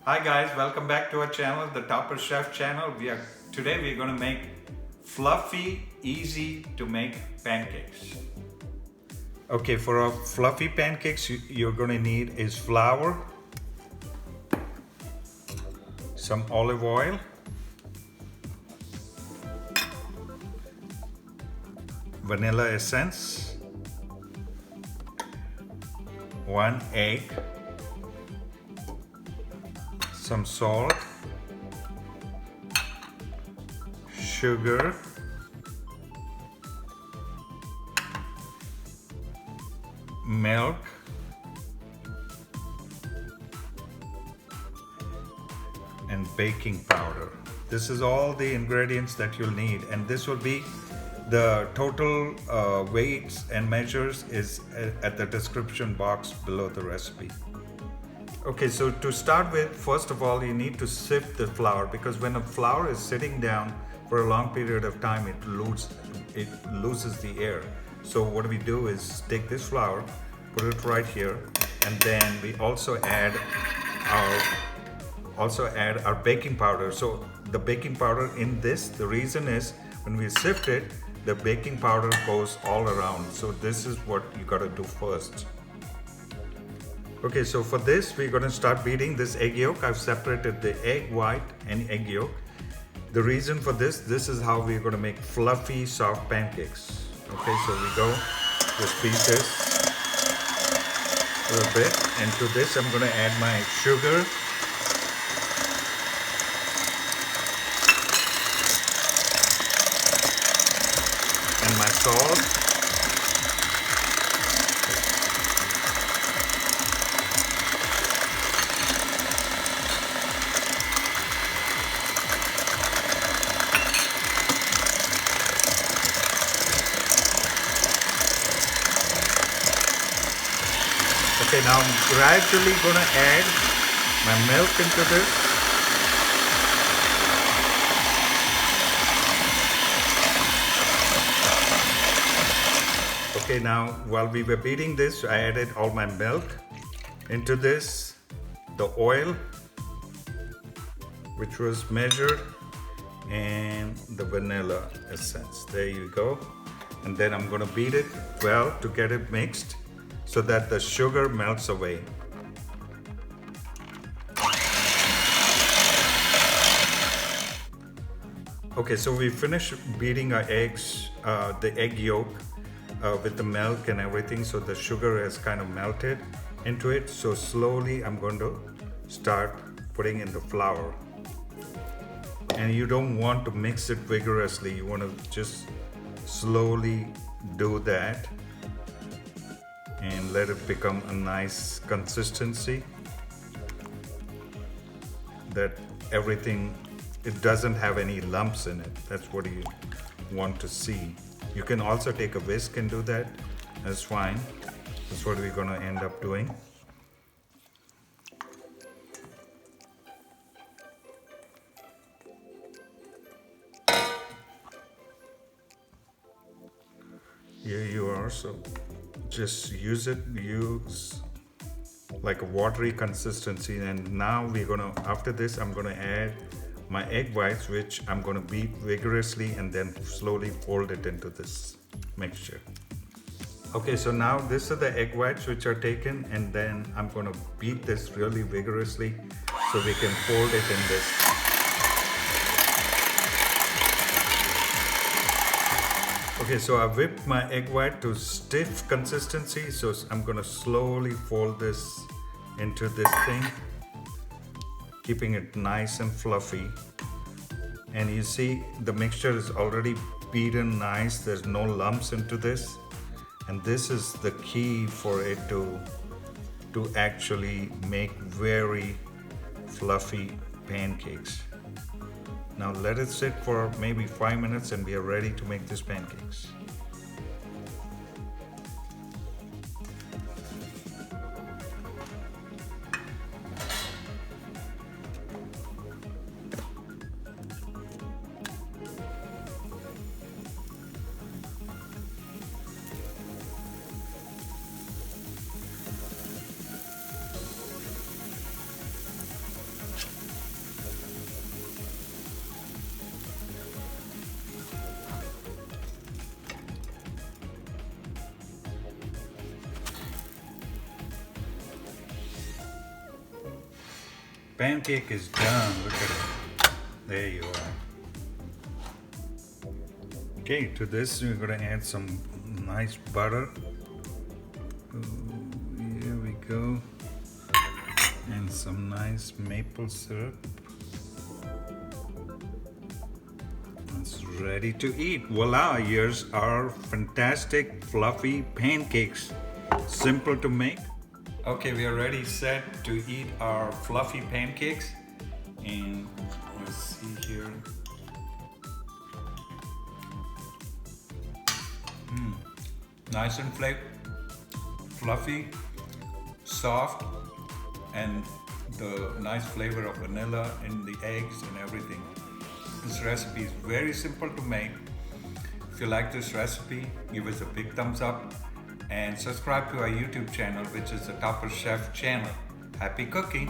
Hi guys, welcome back to our channel, the Topper Chef channel. Today we're going to make fluffy, easy to make pancakes. Okay, for our fluffy pancakes, you're going to need is flour, some olive oil, vanilla essence, 1 egg, some salt, sugar, milk, and baking powder. This is all the ingredients that you'll need, and this will be the total weights and measures is at the description box below the recipe. Okay, so to start with, first of all, you need to sift the flour, because when a flour is sitting down for a long period of time, it loses the air. So what we do is take this flour, put it right here, and then we also add our baking powder. So the baking powder in this, the reason is when we sift it, the baking powder goes all around. So this is what you got to do first. Okay, so for this, we're going to start beating this egg yolk. I've separated the egg white and egg yolk. The reason for this is how we're going to make fluffy, soft pancakes. Okay, so we go, just beat this a little bit. And to this, I'm going to add my sugar, and my salt. Okay, now I'm gradually going to add my milk into this. Okay, now while we were beating this, I added all my milk into this, the oil, which was measured, and the vanilla essence. There you go. And then I'm going to beat it well to get it mixed, so that the sugar melts away. Okay, so we finished beating our eggs, the egg yolk with the milk and everything, so the sugar has kind of melted into it. So slowly I'm going to start putting in the flour. And you don't want to mix it vigorously, you want to just slowly do that and let it become a nice consistency, that everything, it doesn't have any lumps in it. That's what you want to see. You can also take a whisk and do that. That's fine. That's what we're going to end up doing. Here you are. So just use like a watery consistency. And now we're gonna, after this, I'm gonna add my egg whites, which I'm gonna beat vigorously and then slowly fold it into this mixture. Okay, so now these are the egg whites which are taken, and then I'm gonna beat this really vigorously so we can fold it in this. Okay, so I whipped my egg white to stiff consistency, so I'm gonna slowly fold this into this thing, keeping it nice and fluffy. And you see the mixture is already beaten nice, there's no lumps into this. And this is the key for it to actually make very fluffy pancakes. Now let it sit for maybe 5 minutes and we are ready to make these pancakes. Pancake is done. Look at it. There you are. Okay, to this we're gonna add some nice butter. Here we go. And some nice maple syrup. It's ready to eat. Voila, here's our fantastic fluffy pancakes. Simple to make. Okay, we are ready set to eat our fluffy pancakes. And let's see here. Nice and fluffy, soft, and the nice flavor of vanilla in the eggs and everything. This recipe is very simple to make. If you like this recipe, give us a big thumbs up and subscribe to our YouTube channel, which is the Topper Chef channel. Happy cooking!